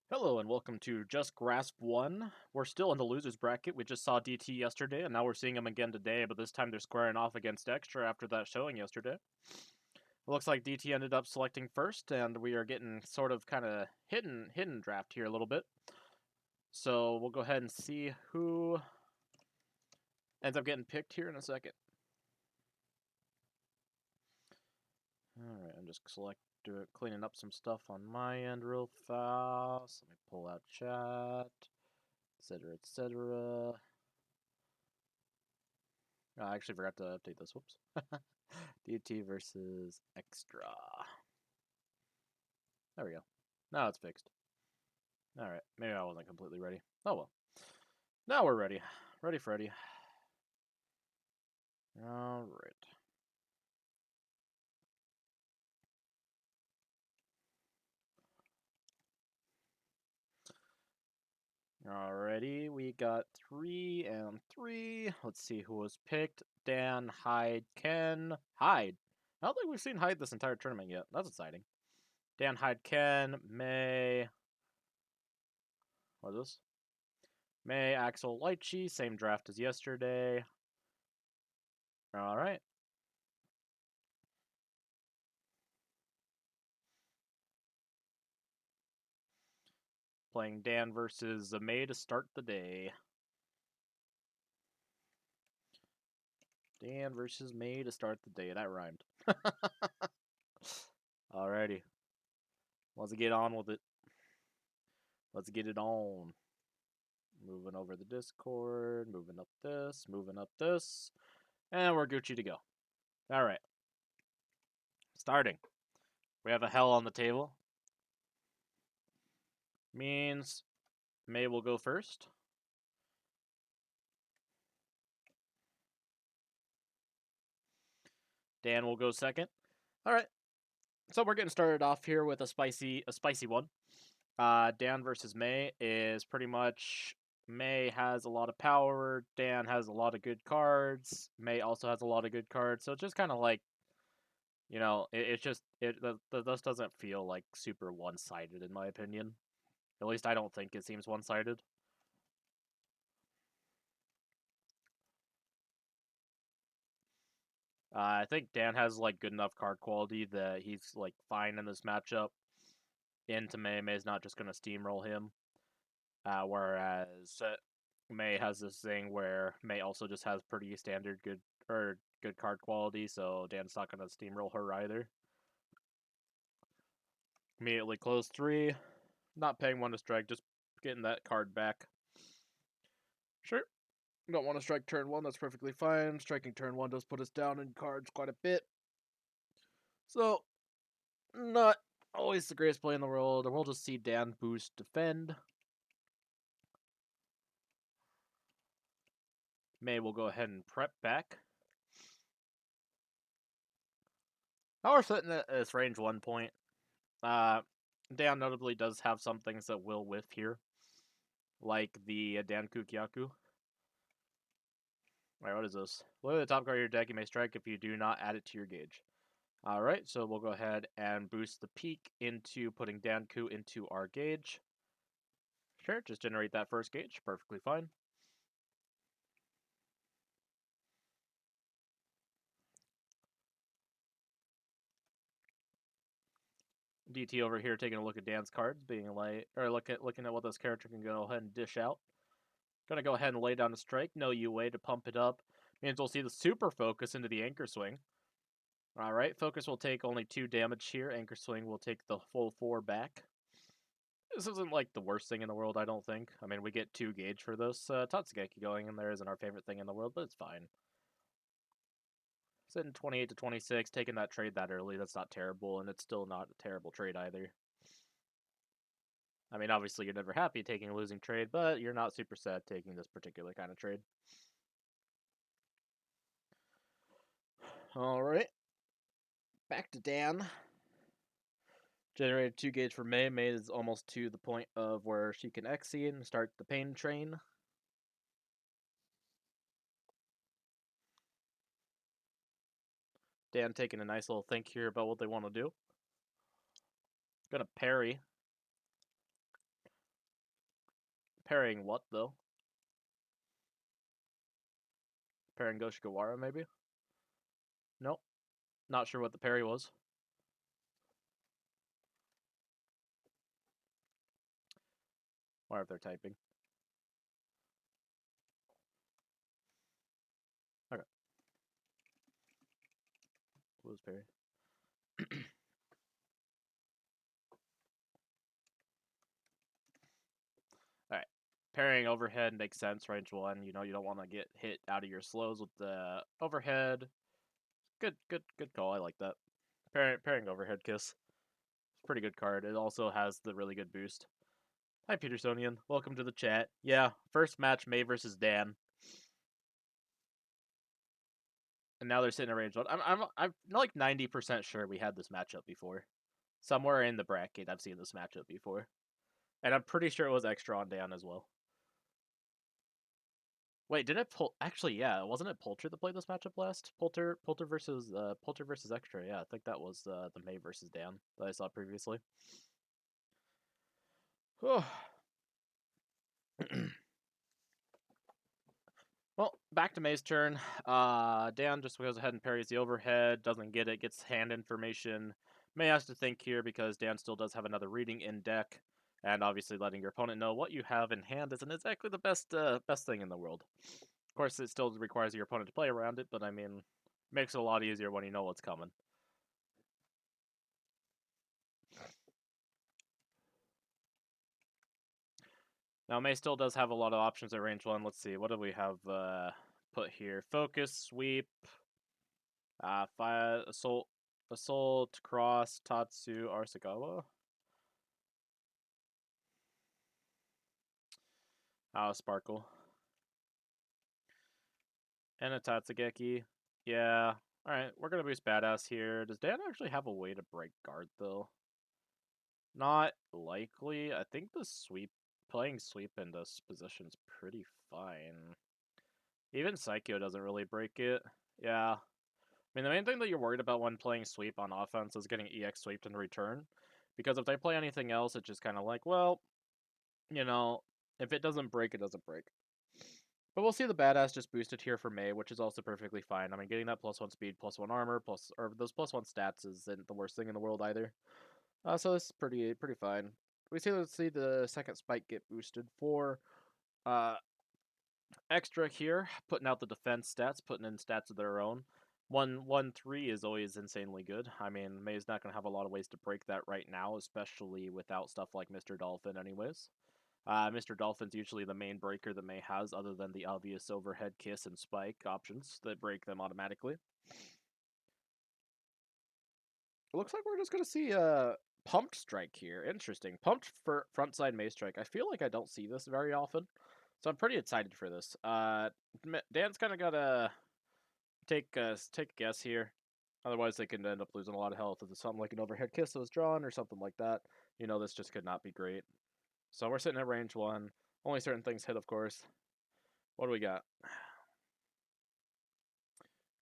Hello and welcome to Just Grasp 1. We're still in the losers bracket. We just saw DT yesterday and now we're seeing him again today, but this time they're squaring off against Extra after that showing yesterday. It looks like DT ended up selecting first and we are getting sort of kind of hidden draft here a little bit. So we'll go ahead and see who ends up getting picked here in a second. Alright, I'm just cleaning up some stuff on my end real fast. Let me pull out chat, etc., etc. I actually forgot to update this. Whoops. DT versus Extra. There we go. Now it's fixed. Alright, maybe I wasn't completely ready. Oh well. Now we're ready. Ready, Freddy. Alright. Alrighty, we got 3 and 3. Let's see who was picked. Dan, Hyde, Ken. Hyde. I don't think we've seen Hyde this entire tournament yet. That's exciting. Dan, Hyde, Ken, May. What is this? May, Axel, Lychee. Same draft as yesterday. Alright. Playing Dan versus May to start the day. Dan versus May to start the day. That rhymed. Alrighty. Let's get on with it. Let's get it on. Moving over the Discord, moving up this, and we're Gucci to go. Alright. Starting. We have a hell on the table. Means May will go first. Dan will go second. Alright. So we're getting started off here with a spicy one. Dan versus May is pretty much May has a lot of power. Dan has a lot of good cards. May also has a lot of good cards. So it's just kind of like, you know, this doesn't feel like super one-sided in my opinion. At least I don't think it seems one-sided. I think Dan has like good enough card quality that he's like fine in this matchup. Into May, May's not just gonna steamroll him. Whereas May has this thing where May also just has pretty standard good card quality, so Dan's not gonna steamroll her either. Immediately close 3, not paying 1 to strike, just getting that card back. Sure, don't want to strike turn 1, that's perfectly fine. Striking turn 1 does put us down in cards quite a bit. So, not always the greatest play in the world. We'll just see Dan boost defend. May will go ahead and prep back. Now we're sitting at this range 1 point. Dan notably does have some things that will whiff here, like the Dan Kukyaku. Alright, what is this? Look at the top card of your deck. You may strike if you do not add it to your gauge. Alright, so we'll go ahead and boost the peak into putting Danku into our gauge. Sure, just generate that first gauge. Perfectly fine. DT over here taking a look at Dan's cards, being like, or looking at what this character can go ahead and dish out. Gonna go ahead and lay down a strike. No UA to pump it up. Means we'll see the super focus into the anchor swing. Alright, focus will take only 2 damage here. Anchor swing will take the full 4 back. This isn't like the worst thing in the world, I don't think. I mean, we get 2 gauge for this. Tatsugeki going in there isn't our favorite thing in the world, but it's fine. Sitting 28 to 26, taking that trade that early, that's not terrible, and it's still not a terrible trade either. I mean, obviously you're never happy taking a losing trade, but you're not super sad taking this particular kind of trade. Alright. Back to Dan. Generated 2 gauge for May. May is almost to the point of where she can exceed and start the pain train. Dan taking a nice little think here about what they want to do. Gonna parry. Parrying what, though? Parrying Goshigawara, maybe? Nope. Not sure what the parry was. Or if they're typing. Okay. What was parry? Alright. Parrying overhead makes sense, range 1. You know, you don't want to get hit out of your slows with the overhead. Good call. I like that. Parrying overhead kiss. Pretty good card. It also has the really good boost. Hi, Petersonian. Welcome to the chat. Yeah, first match, May versus Dan. And now they're sitting in range 1. I'm like 90% sure we had this matchup before. Somewhere in the bracket, I've seen this matchup before. And I'm pretty sure it was extra on Dan as well. Wait, did it pull? Actually, yeah, wasn't it Poulter that played this matchup last? Poulter versus extra. Yeah, I think that was the May versus Dan that I saw previously. Well, back to May's turn. Dan just goes ahead and parries the overhead, doesn't get it, gets hand information. May has to think here because Dan still does have another reading in deck, and obviously letting your opponent know what you have in hand isn't exactly the best thing in the world. Of course, it still requires your opponent to play around it, but I mean, makes it a lot easier when you know what's coming. Now, May still does have a lot of options at range 1. Let's see, what do we have put here? Focus, sweep, fire, assault, cross, Tatsu, Arasagawa. Sparkle. And a Tatsugeki. Yeah. Alright, we're gonna boost Badass here. Does Dan actually have a way to break guard, though? Not likely. I think the playing sweep in this position's pretty fine. Even Psycho doesn't really break it. Yeah. I mean, the main thing that you're worried about when playing sweep on offense is getting EX sweeped in return. Because if they play anything else, it's just kind of like, well, you know, if it doesn't break, it doesn't break. But we'll see the Badass just boosted here for May, which is also perfectly fine. I mean, getting that +1 speed, +1 armor, or those +1 stats isn't the worst thing in the world either. So this is pretty fine. We see the second spike get boosted for extra here, putting out the defense stats, putting in stats of their own. 1-1-3 is always insanely good. I mean, May's not going to have a lot of ways to break that right now, especially without stuff like Mr. Dolphin anyways. Mr. Dolphin's usually the main breaker that May has, other than the obvious overhead kiss and spike options that break them automatically. It looks like we're just going to see a pumped strike here. Interesting. Pumped for frontside May strike. I feel like I don't see this very often, so I'm pretty excited for this. Dan's kind of got to take a guess here. Otherwise, they can end up losing a lot of health if it's something like an overhead kiss that was drawn or something like that. You know, this just could not be great. So we're sitting at range 1. Only certain things hit, of course. What do we got?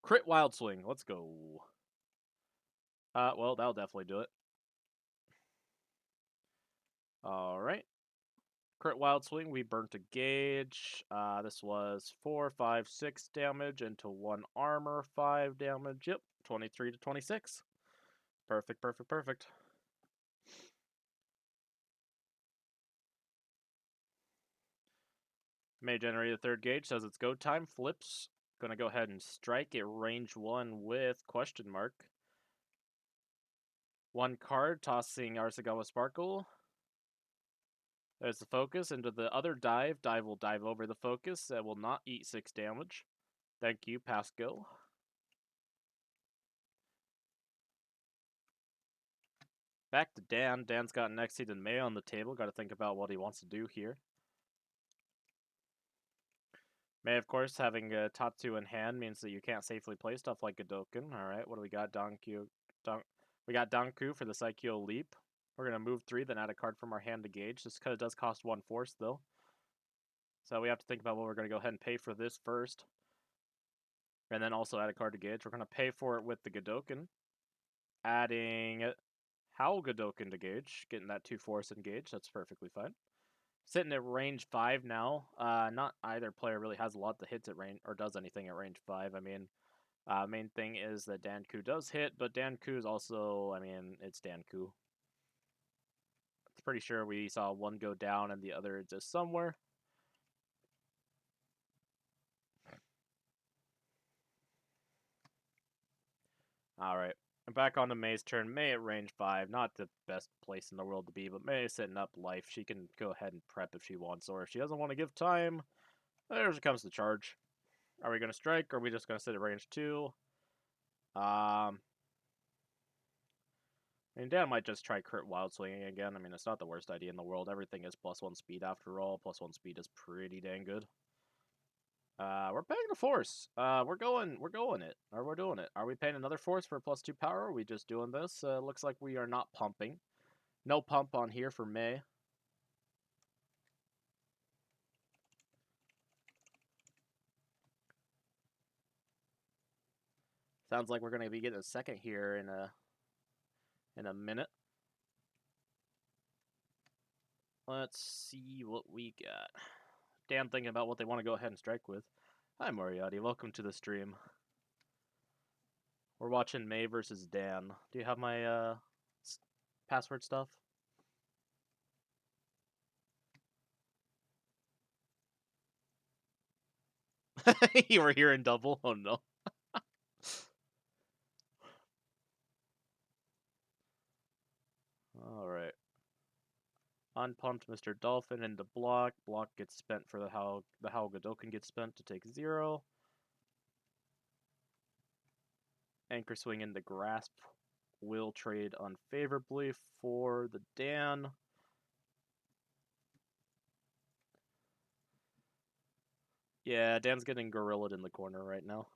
Crit Wild Swing. Let's go. Well, that'll definitely do it. Alright. Crit Wild Swing, we burnt a gauge. This was 4, 5, 6 damage into 1 armor, 5 damage. Yep, 23 to 26. Perfect. May generate a third gauge, says it's go time, flips. Gonna go ahead and strike it range 1 with question mark. 1 card, tossing Arasagawa Sparkle. There's the focus into the other dive. Dive will dive over the focus. That will not eat 6 damage. Thank you, pass go. Back to Dan. Dan's got an Exceed and May on the table. Got to think about what he wants to do here. May, of course, having a Tatsu in hand means that you can't safely play stuff like Godoken. Alright, what do we got? We got Danku for the Psycho Leap. We're going to move 3, then add a card from our hand to gauge. This kind of does cost 1 force, though. So we have to think about what we're going to go ahead and pay for this first. And then also add a card to gauge. We're going to pay for it with the Godoken. Adding Howl Godoken to gauge. Getting that 2 force in gauge. That's perfectly fine. Sitting at range 5 now. Not either player really has a lot that hits at range or does anything at range 5. I mean, main thing is that Danku does hit, but Danku is also, I mean, it's Danku. It's pretty sure we saw one go down and the other just somewhere. Alright. Back on to May's turn. May at range 5. Not the best place in the world to be, but May is setting up life. She can go ahead and prep if she wants, or if she doesn't want to give time, there comes the charge. Are we going to strike, or are we just going to sit at range 2? I mean, Dan might just try crit wild swinging again. I mean, it's not the worst idea in the world. Everything is +1 speed after all. +1 speed is pretty dang good. We're paying the force. We're going it. Or we're doing it. Are we paying another force for +2 power? Or are we just doing this? Looks like we are not pumping. No pump on here for May. Sounds like we're going to be getting a second here in a minute. Let's see what we got. Dan thinking about what they want to go ahead and strike with. Hi, Moriatti. Welcome to the stream. We're watching May versus Dan. Do you have my password stuff? You were here in double? Oh no. Alright. Unpumped Mr. Dolphin into block. Block gets spent for the how Godokun gets spent to take 0. Anchor swing into grasp will trade unfavorably for the Dan. Yeah, Dan's getting gorillaed in the corner right now.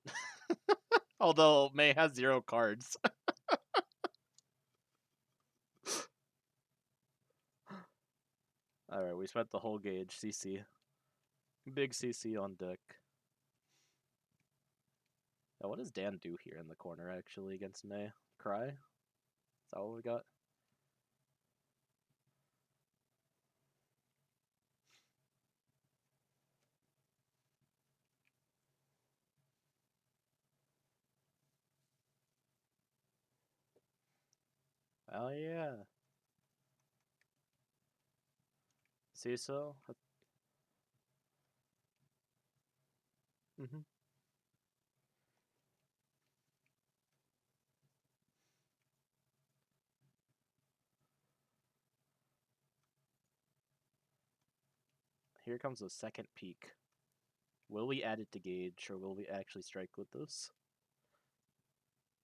Although May has 0 cards. Alright, we spent the whole gauge. CC. Big CC on deck. Now, what does Dan do here in the corner, actually, against May? Cry? Is that what we got? Oh, yeah. See so? Mm-hmm. Here comes the second peak. Will we add it to gauge, or will we actually strike with this?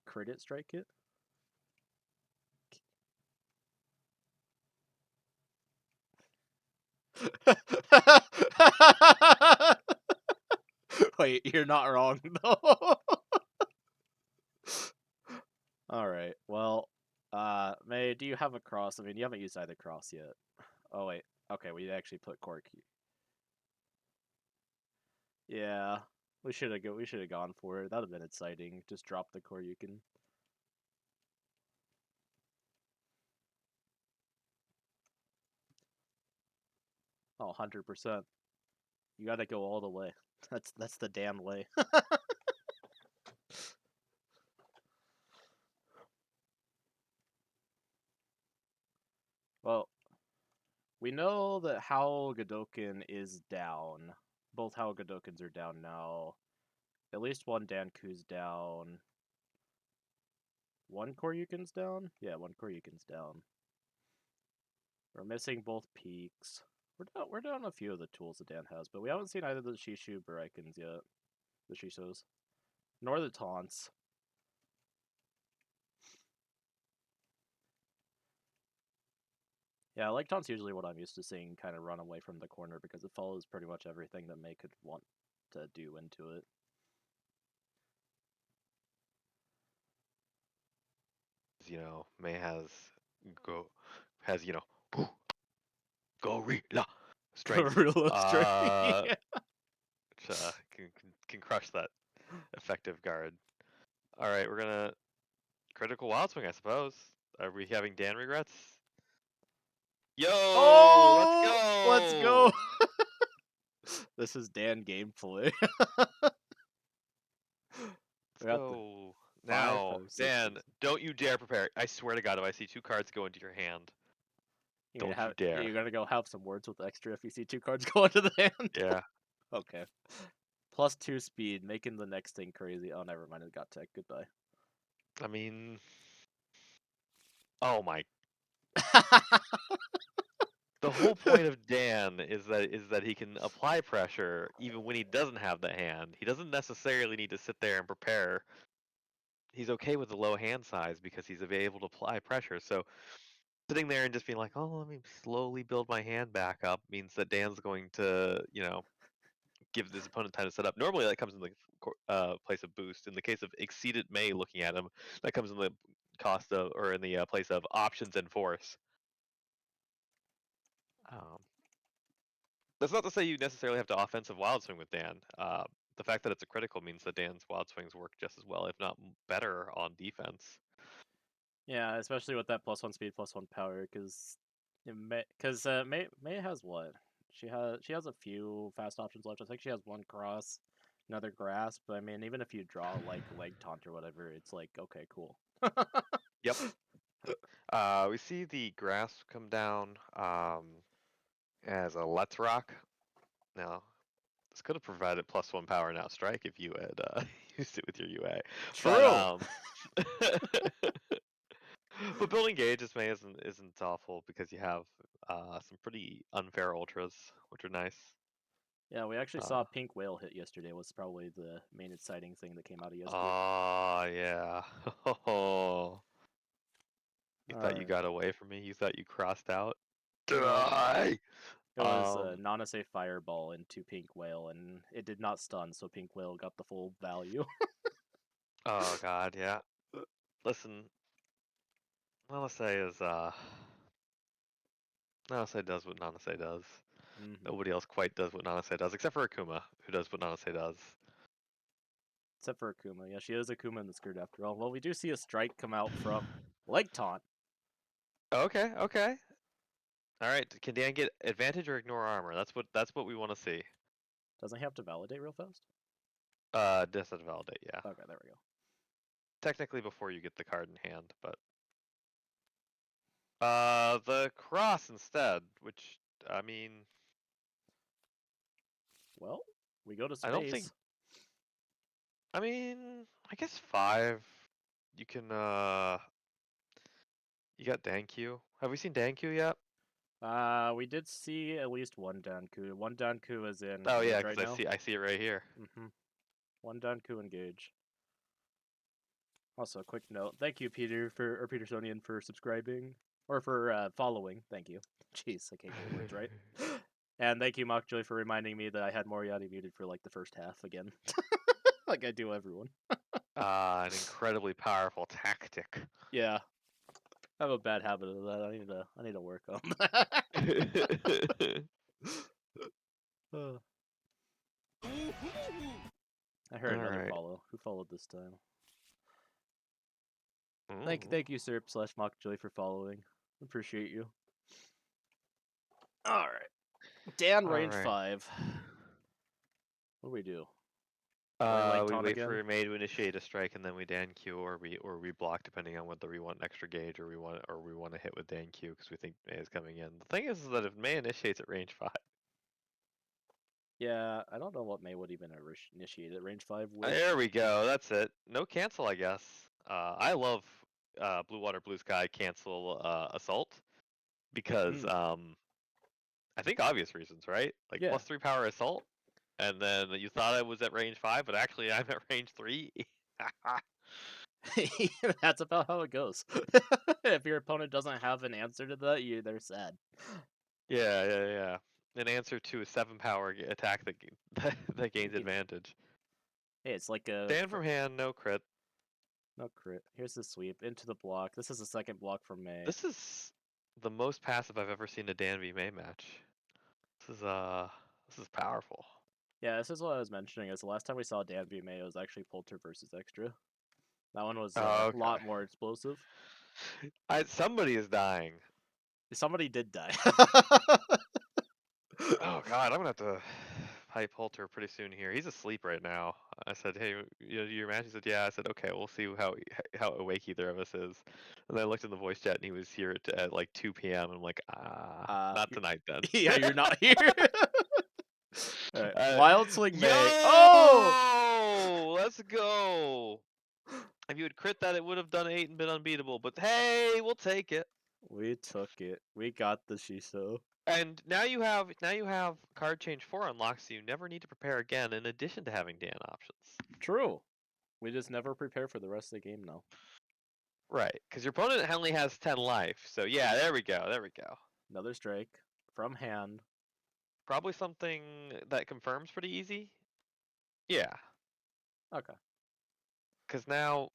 Crit it, strike it? Wait, you're not wrong, though. Alright, well, May, do you have a cross? I mean, you haven't used either cross yet. Oh, wait. Okay, we actually put Corky. Yeah, we should have gone for it. That would have been exciting. Just drop the Koryukin. Oh, 100%. You gotta go all the way. That's the damn way. Well, we know that Howl Godokun is down. Both Howl Godokins are down now. At least one Danku's down. One Koryukin's down? Yeah, one Koryukin's down. We're missing both peaks. We're down a few of the tools that Dan has, but we haven't seen either the Shishu Buraikens yet. The Shisos. Nor the taunts. Yeah, like taunts usually what I'm used to seeing kind of run away from the corner because it follows pretty much everything that May could want to do into it. You know, May has gorilla strength. Gorilla strength. Yeah. Which can crush that effective guard. All right, we're gonna critical wild swing, I suppose. Are we having Dan regrets? Yo, Oh, let's let's go. This is Dan gameplay. Let's We got the go. 5, Now, 5, 6, Dan, 6. don't you dare prepare. I swear to God, if I see 2 cards go into your hand, don't you dare. You're gonna go have some words with extra if you see 2 cards go into the hand. Yeah. Okay. +2 speed, making the next thing crazy. Oh, never mind. It got tech. Goodbye. I mean, oh my. The whole point of Dan is that he can apply pressure even when he doesn't have the hand. He doesn't necessarily need to sit there and prepare. He's okay with the low hand size because he's able to apply pressure. So sitting there and just being like, "Oh, let me slowly build my hand back up," means that Dan's going to, give his opponent time to set up. Normally, that comes in the place of boost. In the case of Exceeded May, looking at him, that comes in the cost of, or in the place of options and force. Um, that's not to say you necessarily have to offensive wild swing with Dan. The fact that it's a critical means that Dan's wild swings work just as well, if not better, on defense. Yeah, especially with that +1 speed, +1 power, because May has what? She has a few fast options left. I think she has 1 cross, another grasp. But I mean, even if you draw like leg taunt or whatever, it's like okay, cool. Yep. We see the grasp come down as a Let's Rock. Now, this could have provided +1 power now strike if you had used it with your UA. But True. but building gauge this May isn't awful because you have some pretty unfair ultras, which are nice. Yeah, we actually Uh, saw Pink Whale hit yesterday. Was probably the main exciting thing that came out of yesterday. yeah. Oh, you All thought you right. got away from me? You thought you crossed out? Nope. Die! It was Um, Nanase Fireball into Pink Whale, and it did not stun, so Pink Whale got the full value. oh god, yeah. Listen, Nanase is Nanase does what Nanase does. hmm Nobody else quite does what Nanase does, except for Akuma, who does what Nanase does. Except for Akuma. Yeah, she is Akuma in the skirt after all. Well, we do see a strike come out from Leg Taunt. Okay, okay. All right. Can Dan get advantage or ignore armor? That's what we want to see. Doesn't he have to validate real fast? Doesn't validate. Yeah. Okay, there we go. Technically before you get the card in hand, but the cross instead, which I mean, Well, we go to I don't think. space. I mean, I guess 5. You can you got Dankyu. Have we seen Dankyu yet? We did see at least one Danku. One Danku is in Oh yeah, Gauge because right I now. see it right here. One Danku in Gauge. Also, a quick note. Thank you, Petersonian, for subscribing or for following. Thank you. Jeez, I can't get words right. And thank you, Mockjoy, for reminding me that I had Moriatti muted for like the first half again, like I do everyone. An incredibly powerful tactic. Yeah, I have a bad habit of that. I need to work on that. Uh, I heard All another right. follow. Who followed this time? Ooh. Thank you, Serp/Mockjoy, for following. Appreciate you. All right, Dan, All range right. 5. What do we do? Play leg We taunt wait again? for May to initiate a strike, and then we Dan Q, or we block depending on whether we want an extra gauge or we want to hit with Dan Q because we think May is coming in. The thing is that if May initiates at range 5, Yeah, I don't know what May would even initiate at range 5 with. there we go. That's it. No cancel, I guess. I love Blue Water Blue Sky cancel assault because Mm, I think obvious reasons, right? Like yeah, +3 power assault, and then you thought I was at range 5, but actually I'm at range 3. that's about how it goes. If your opponent doesn't have an answer to that, they're sad. Yeah, yeah, yeah. An answer to a 7 power attack that that gains You know, advantage. hey, it's like a Stand from hand, no crit. no crit. Here's the sweep into the block. This is the second block from May. This is the most passive I've ever seen a Dan v May match. This is powerful. Yeah, this is what I was mentioning. Is the last time we saw Dan v May, it was actually Poulter versus Extra. That one was Oh, a okay. lot more explosive. Somebody is dying. Somebody did die. Oh God, I'm gonna have to hype Halter pretty soon here. He's asleep right now. I said, "Hey, your match?" He said, "Yeah." I said, "Okay, we'll see how awake either of us is." And I looked in the voice chat, and he was here at like 2 p.m. I'm like, not tonight then. Yeah, you're not here. All right, Uh, Wild Swing May. Oh! Yo! Let's go! If you had crit that, it would have done 8 and been unbeatable. But hey, we'll take it. We took it. We got the Shiso. And now you have card change 4 unlocked, so you never need to prepare again. In addition to having Dan options. True. We just never prepare for the rest of the game now. Right, because your opponent only has 10 life. So yeah, there we go. There we go. Another strike from hand. Probably something that confirms pretty easy. Yeah. Okay. Because now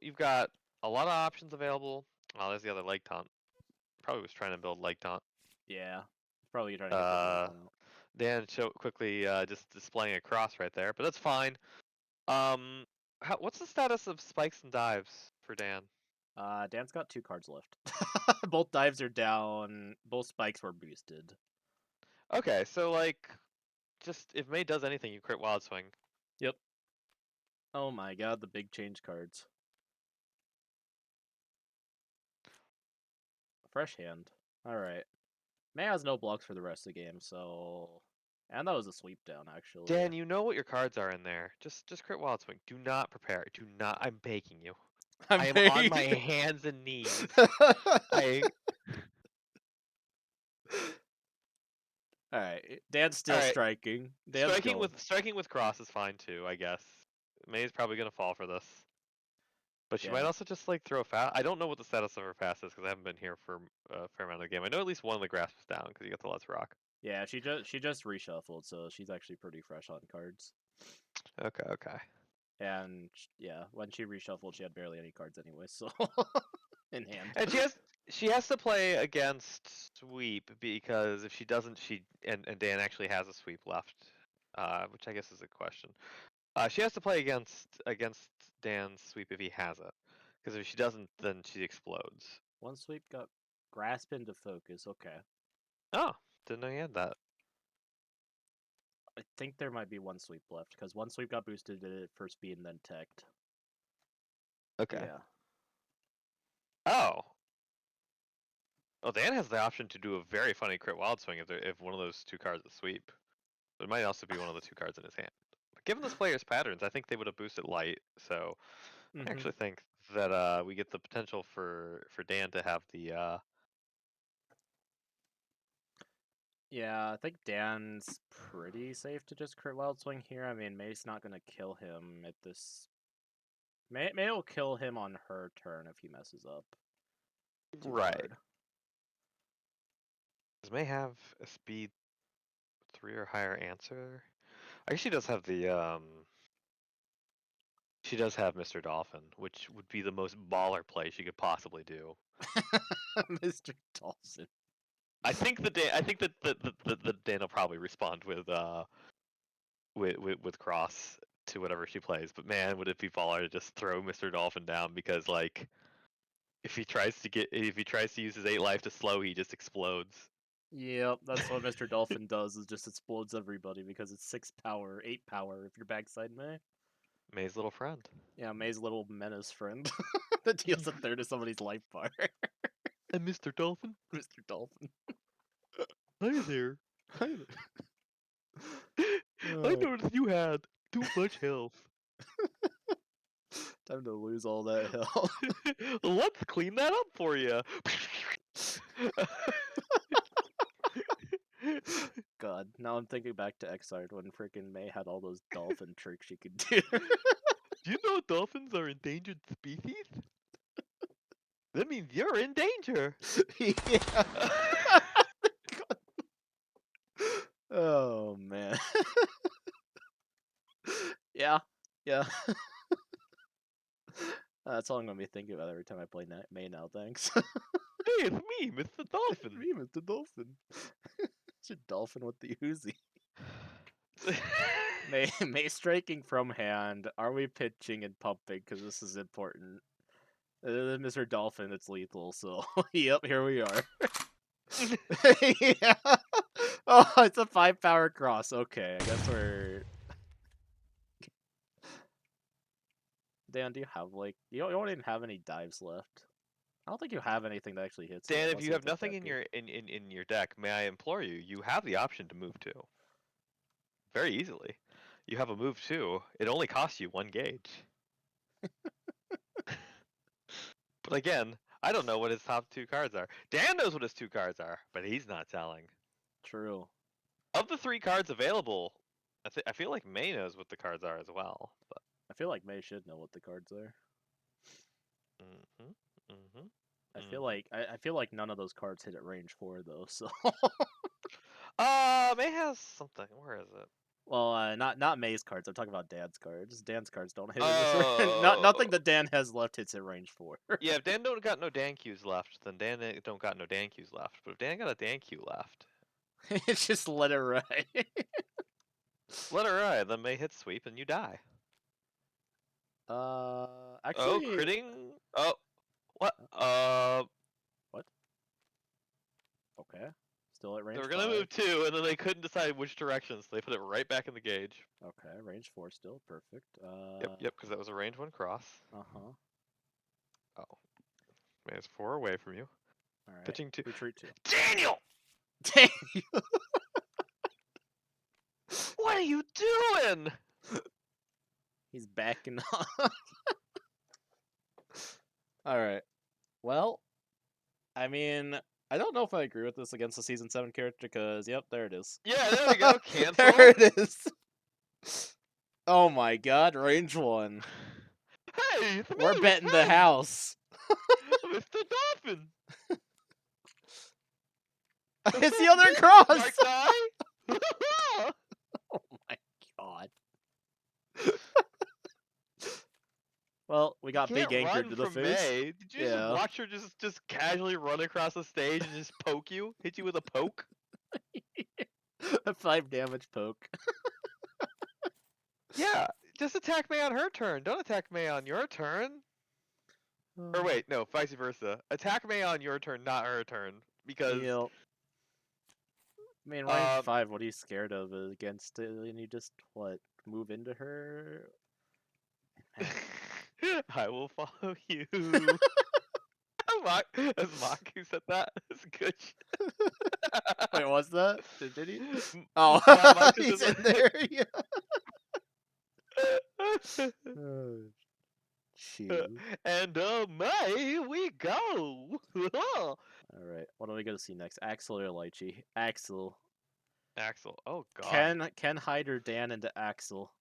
you've got a lot of options available. Oh, there's the other leg taunt. Probably was trying to build leg taunt. Yeah. Probably trying to get the leg taunt out. Dan quickly just displaying a cross right there, but that's fine. What's the status of spikes and dives for Dan? Dan's got 2 cards left. Both dives are down. Both spikes were boosted. Okay, so like, just if May does anything, you crit Wild Swing. Yep. Oh my god, the big change cards. Fresh hand. Alright. May has no blocks for the rest of the game, so... And that was a sweep down, actually. Dan, you know what your cards are in there. Just crit Wild Swing. Do not prepare. Do not. I'm begging you. I am on my hands and knees. Alright, Dan's still striking. Striking with cross is fine too, I guess. May's probably gonna fall for this. But she might also just like throw fast. I don't know what the status of her fast is because I haven't been here for a fair amount of the game. I know at least one of the grasps is down because you got the Let's Rock. Yeah, she just reshuffled, so she's actually pretty fresh on cards. Okay. And yeah, when she reshuffled, she had barely any cards anyway, so in hand. And she has to play against sweep because if she doesn't, and Dan actually has a sweep left, which I guess is a question. She has to play against Dan's sweep if he has it, because if she doesn't, then she explodes. One sweep got grasp into focus. Okay. Oh, didn't know you had that. I think there might be one sweep left because one sweep got boosted at first speed and then teched. Okay. Yeah. Oh. Well, Dan has the option to do a very funny crit Wild Swing if one of those 2 cards is sweep. But it might also be one of the 2 cards in his hand. But given this player's patterns, I think they would have boosted light. So I actually think that we get the potential for Dan to have the. Yeah, I think Dan's pretty safe to just crit Wild Swing here. I mean, May's not gonna kill him at this. May will kill him on her turn if he messes up. Right. Does May have a speed 3 or higher answer? I guess she does have the She does have Mr. Dolphin, which would be the most baller play she could possibly do. Mr. Dolphin. I think that Dan will probably respond with cross to whatever she plays. But man, would it be baller to just throw Mr. Dolphin down because like if he tries to use his 8 life to slow, he just explodes. Yep, that's what Mr. Dolphin does, is just explodes everybody because it's 6 power, 8 power if you're backside May. May's little friend. Yeah, May's little menace friend that deals a third of somebody's life bar. And Mr. Dolphin? Mr. Dolphin. Hi there. Hi there. I noticed you had too much health. Time to lose all that health. Let's clean that up for you. God, now I'm thinking back to Xrd when freaking May had all those dolphin tricks she could do. Do you know dolphins are endangered species? That means you're in danger. Yeah. Oh man. Yeah. That's all I'm gonna be thinking about every time I play May now. Thanks. Hey, it's me, Mr. Dolphin. Me, Mr. Dolphin. It's a dolphin with the Uzi. May striking from hand. Are we pitching and pumping? Because this is important. Mr. Dolphin, it's lethal. So, yep, here we are. Yeah. Oh, it's a 5-power cross. Okay, I guess we're... Dan, do you have, like... You don't even have any dives left. I don't think you have anything that actually hits Dan, it, if unless you you have take nothing in Deku. your deck, may I implore you, you have the option to move 2. Very easily. You have a move 2. It only costs you 1 gauge. But again, I don't know what his top 2 cards are. Dan knows what his 2 cards are, but he's not telling. True. Of the 3 cards available, I feel like May knows what the cards are as well. But I feel like May should know what the cards are. I feel like none of those cards hit at range 4 though, so... May has something. Where is it? Well, not May's cards. I'm talking about Dan's cards. Dan's cards don't hit it. Nothing Oh. that Dan has left hits at range 4. Yeah, if Dan don't got no Dan Qs left, then Dan don't got no Dan Qs left. But if Dan got a Dan Q left, It's just let it ride. let it ride. Then May hit sweep and you die. Actually... Oh, critting. Oh, what? What? Okay. Still at They range were gonna 5. move 2, and then they couldn't decide which direction, so they put it right back in the gauge. Okay, range 4 still. Perfect. Yep, because that was a range 1 cross. Uh-huh. Oh, May is 4 away from you. Alright. Pitching 2. Retreat 2. Daniel! Dang! What are you doing? He's backing up. Alright. Well, I mean, I don't know if I agree with this against the Season 7 character, because, yep, there it is. Yeah, there we go. Cancel. There it is. Oh my god, range 1. Hey, it's We're me, betting the Mr. house. Mr. Dolphin. It's the other cross! Dark die? Oh my god. Well, we got big Can't anchored run to the from face. May. Did you just watch her just casually run across the stage and just poke you? Hit you with a poke? A 5 damage poke. Yeah, just attack May on her turn. Don't attack May on your turn. Or wait, no, vice versa. Attack May on your turn, not her turn. Because... Yep. I mean, range 5, what are you scared of against it? And you just, what, move into her? I will follow you. That's Mock who said that. That's good. Wait, was that? Did he? M- Oh, Mock who he's said in that. there. Yeah. Oh, shoot. And May we go. All right, what are we gonna see next? Axel or Lychee? Axel. Axel. Oh god. Can Hyder Dan into Axel?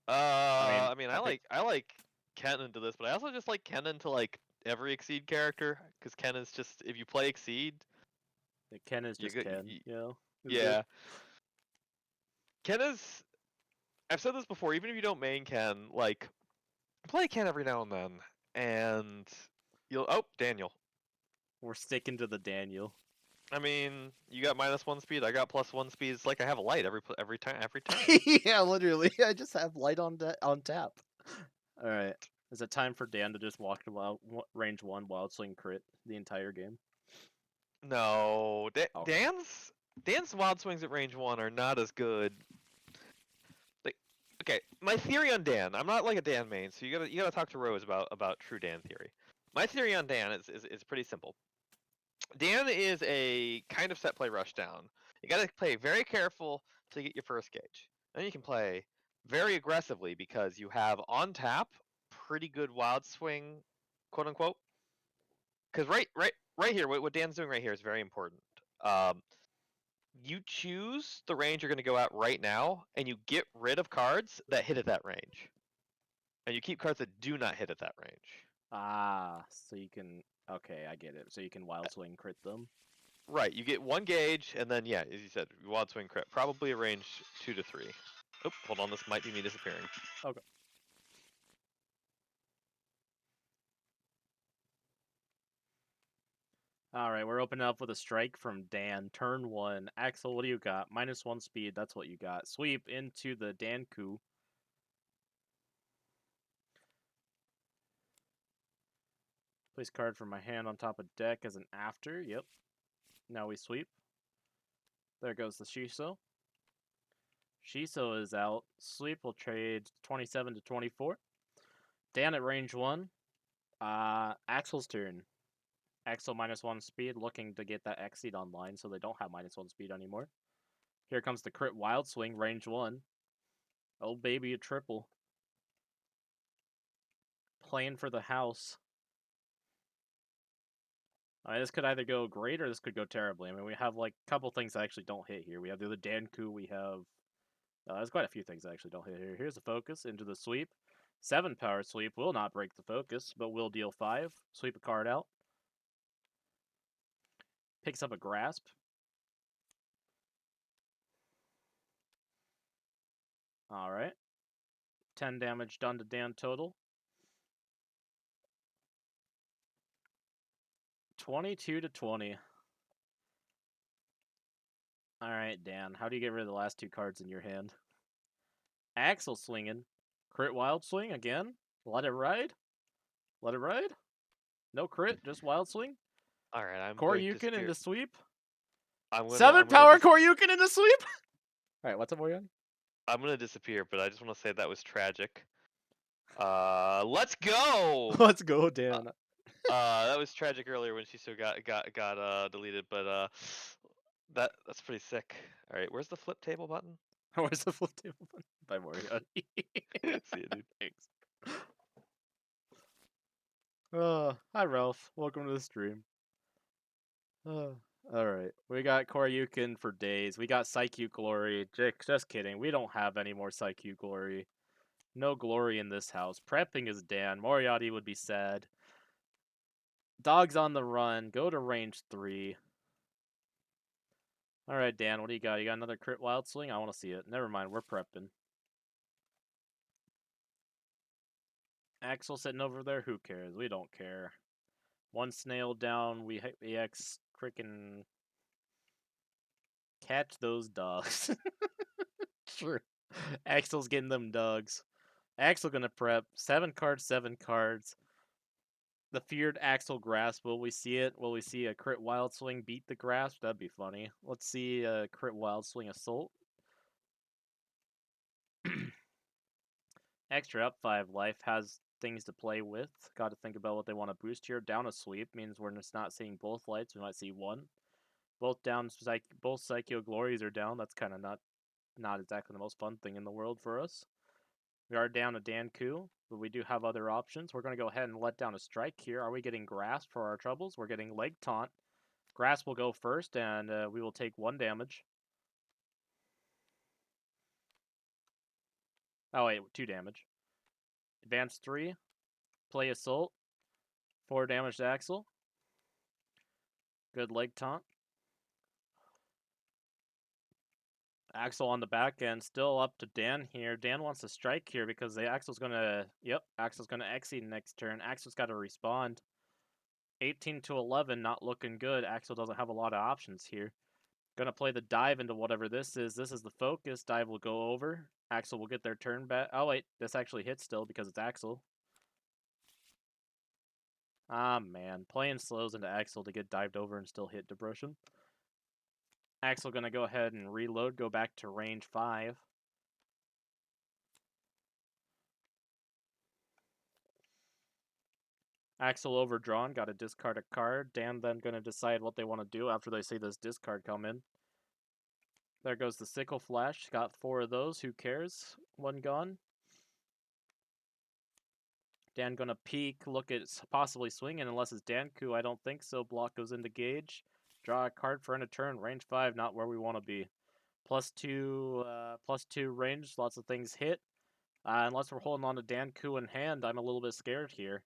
I mean, I think I like Ken into this, but I also just like Ken into like every Exceed character because Ken is just if you play Exceed, Ken is just Ken. You know? Yeah. Ken is. I've said this before. Even if you don't main Ken, like play Ken every now and then, and you'll. Oh, Daniel. We're sticking to the Daniel. I mean, you got -1 speed. I got +1 speed. It's like I have a light every time. Yeah, literally. I just have light on tap. All right. Is it time for Dan to just walk to range 1 wild swing crit the entire game? No, Okay. Dan's wild swings at range 1 are not as good. Like, okay, my theory on Dan. I'm not like a Dan main, so you gotta talk to Rose about true Dan theory. My theory on Dan is pretty simple. Dan is a kind of set play rush down. You gotta play very careful to get your first gauge. Then you can play very aggressively because you have on tap pretty good wild swing, quote unquote. Because right here, what Dan's doing right here is very important. You choose the range you're going to go at right now, and you get rid of cards that hit at that range, and you keep cards that do not hit at that range. Ah, so you can. Okay, I get it. So you can wild swing crit them. Right, you get 1 gauge, and then yeah, as you said, wild swing crit, probably a range 2 to 3. Oh, hold on, this might be me disappearing. Okay. All right, we're opening up with a strike from Dan. Turn 1. Axel, what do you got? -1 speed. That's what you got. Sweep into the Danku. Place card from my hand on top of deck as an after. Yep. Now we sweep. There goes the Shiso. Shiso is out. Sweep will trade 27 to 24. Dan at range 1. Axel's turn. Axel -1 speed, looking to get that Exceed online so they don't have -1 speed anymore. Here comes the crit Wild Swing, range 1. Oh baby, a triple. Playing for the house. I mean, this could either go great or this could go terribly. I mean, we have like a couple things that actually don't hit here. We have the other Danku, we have... there's quite a few things that actually don't hit here. Here's the focus into the sweep. 7 power sweep will not break the focus, but will deal 5. Sweep a card out. Picks up a grasp. Alright. 10 damage done to Dan total. 22 to 20. Alright, Dan. How do you get rid of the last 2 cards in your hand? Axel swinging. Crit Wild Swing again. Let it ride. Let it ride. No crit, just Wild Swing. All right, I'm going to Koryukin into sweep. I'm gonna, 7 I'm gonna power Koryukin into sweep. Alright, what's up, Moriatti? I'm gonna disappear, but I just want to say that was tragic. Let's go. Let's go, Dan. That was tragic earlier when she still got deleted, but that's pretty sick. All right, where's the flip table button? Where's the flip table button? By Moriatti. See ya, dude. Thanks. Hi Ralph. Welcome to the stream. Alright. We got Koryukin for days. We got Psyche Glory. Just kidding. We don't have any more Psyche Glory. No glory in this house. Prepping is Dan. Moriatti would be sad. Dogs on the run. Go to range 3. Alright, Dan, what do you got? You got another crit Wild Swing? I want to see it. Never mind, we're prepping. Axel sitting over there? Who cares? We don't care. 1 snail down. We EX freaking catch those dogs. True. Axel's getting them dogs. Axel gonna prep. 7 cards, 7 cards. The feared Axel Grasp. Will we see it? Will we see a crit Wild Swing beat the Grasp? That'd be funny. Let's see a crit Wild Swing Assault. Extra up 5 life has things to play with. Got to think about what they want to boost here. Down a sweep means we're just not seeing both lights. We might see one. Both down. Both Psycho Glories are down. That's kind of not exactly the most fun thing in the world for us. We are down a Danku, but we do have other options. We're going to go ahead and let down a strike here. Are we getting Grasp for our troubles? We're getting Leg Taunt. Grasp will go first, and we will take 1 damage. Oh, wait, 2 damage. Advance 3. Play Assault. 4 damage to Axel. Good Leg Taunt. Axel on the back end, still up to Dan here. Dan wants to strike here because Axel's gonna exceed next turn. Axel's got to respond. 18 to 11, not looking good. Axel doesn't have a lot of options here. Gonna play the dive into whatever this is. This is the focus. Dive will go over. Axel will get their turn back. Oh wait, this actually hits still because it's Axel. Ah man, playing slows into Axel to get dived over and still hit Debroshin. Axel gonna go ahead and reload, go back to range 5. Axel overdrawn, got to discard a card. Dan then gonna decide what they want to do after they see this discard come in. There goes the Sickle Flash, got 4 of those, who cares? 1 gone. Dan gonna peek, look at possibly swinging, unless it's Danku, I don't think so. Block goes into Gauge. Draw a card for end of turn, range 5, not where we want to be. +2 range, lots of things hit. Unless we're holding on to Danku in hand, I'm a little bit scared here.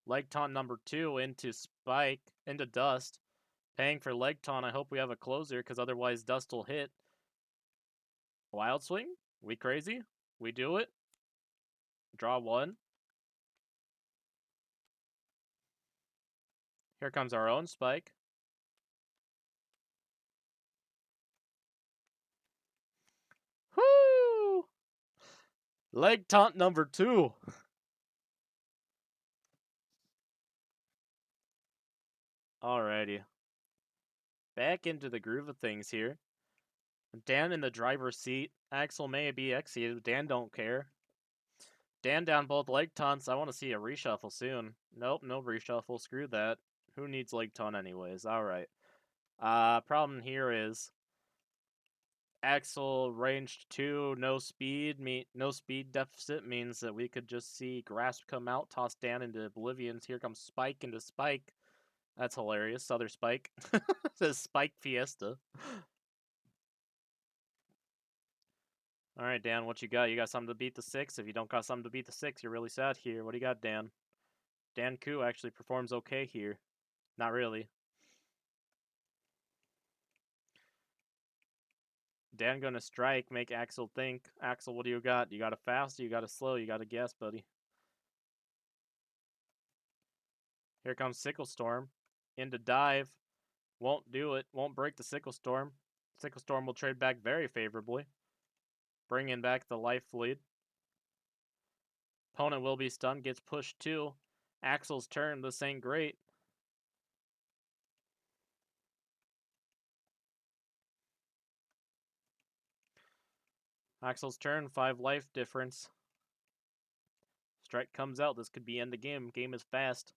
Leg Taunt number 2 into Spike, into Dust. Paying for Leg Taunt, I hope we have a closer, because otherwise Dust will hit. Wild Swing? We crazy? We do it? Draw 1. Here comes our own Spike. Whoo! Leg Taunt number 2. Alrighty. Back into the groove of things here. Dan in the driver's seat. Axel may be exceeded. Dan don't care. Dan down both leg taunts. I want to see a reshuffle soon. Nope, no reshuffle. Screw that. Who needs leg taunt anyways? Alright. Problem here is Axel ranged 2, no speed. No speed deficit means that we could just see Grasp come out, toss Dan into Oblivions. Here comes Spike into Spike. That's hilarious. Other Spike. Says Spike Fiesta. Alright, Dan, what you got? You got something to beat the 6? If you don't got something to beat the 6, you're really sad here. What do you got, Dan? Dan Koo actually performs okay here. Not really. Dan gonna strike, make Axel think. Axel, what do you got? You got a fast, you got a slow, you got a guess, buddy. Here comes Sickle Storm. Into dive. Won't do it. Won't break the Sickle Storm. Sickle Storm will trade back very favorably. Bringing back the life lead. Opponent will be stunned, gets pushed too. Axel's turn, this ain't great. Axel's turn, 5 life difference. Strike comes out, this could be end the game. Game is fast.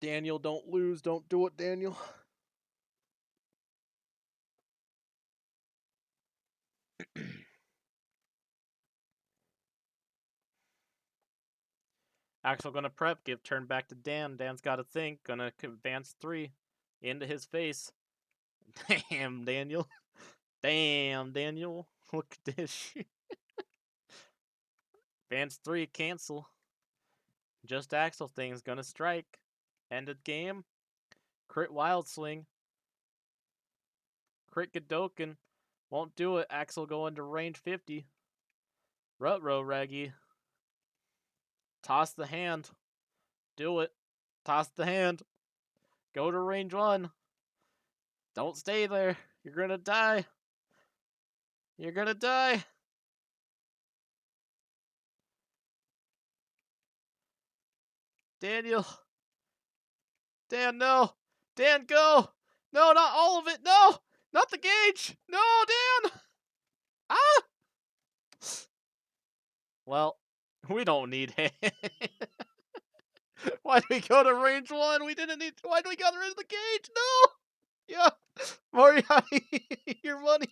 Daniel, don't lose. Don't do it, Daniel. Axel gonna prep, give turn back to Dan. Dan's gotta think, gonna advance 3 into his face. Damn, Daniel. Damn, Daniel. Look at this. Advance 3, cancel. Just Axel thing's gonna strike. Ended game. Crit Wild Sling. Crit Godoken. Won't do it. Axel go into range 50. Rutro Reggie. Toss the hand. Do it. Toss the hand. Go to range 1. Don't stay there. You're gonna die. You're gonna die. Daniel. Dan, no. Dan, go. No, not all of it. No. Not the gauge. No, Dan. Ah. Well, we don't need him. Why'd we go to range 1? We didn't need. Why'd we go to the gauge? No. Yeah. Moriatti, your money.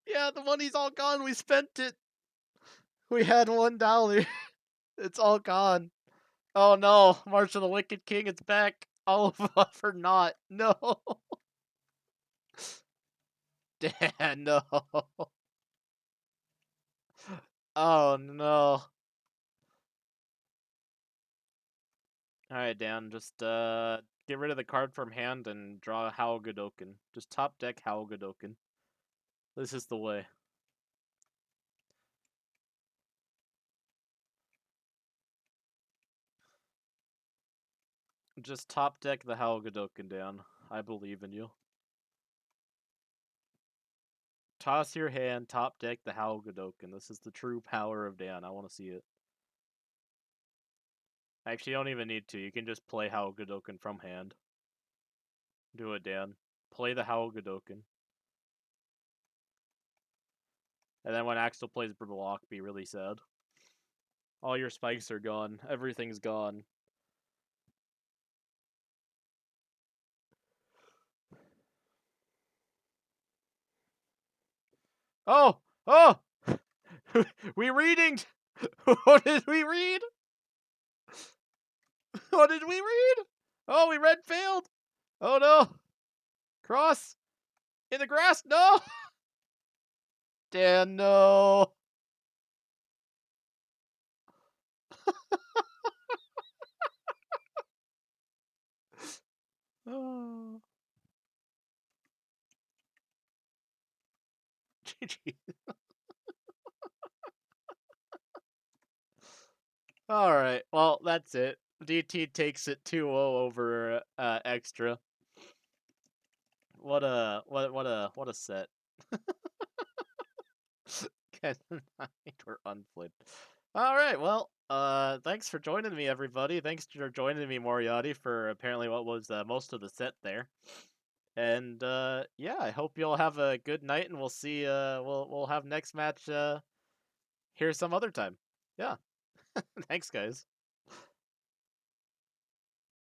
Yeah, the money's all gone. We spent it. We had $1. It's all gone. Oh no, March of the Wicked King, it's back. All of us or not. No. Dan, no. Oh no. Alright, Dan, just get rid of the card from hand and draw Howl Godoken. Just top deck Howl Godoken. This is the way. Just top deck the Howl Godoken, Dan. I believe in you. Toss your hand, top deck the Howl Godoken. This is the true power of Dan. I want to see it. Actually, you don't even need to. You can just play Howl Godoken from hand. Do it, Dan. Play the Howl Godoken. And then when Axel plays block, be really sad. All your spikes are gone. Everything's gone. Oh! Oh! We reading! What did we read? What did we read? Oh, we read failed! Oh no! Cross! In the grass! No! Dan, no! Oh. GG. Alright, well, that's it. DT takes it 2-0 over Extra. What a set. Ken and I were unflipped. Alright, well, Thanks for joining me, everybody. Thanks for joining me, Moriatti, for apparently what was most of the set there. And yeah, I hope you'll have a good night, and we'll see. We'll have next match here some other time. Yeah, thanks, guys.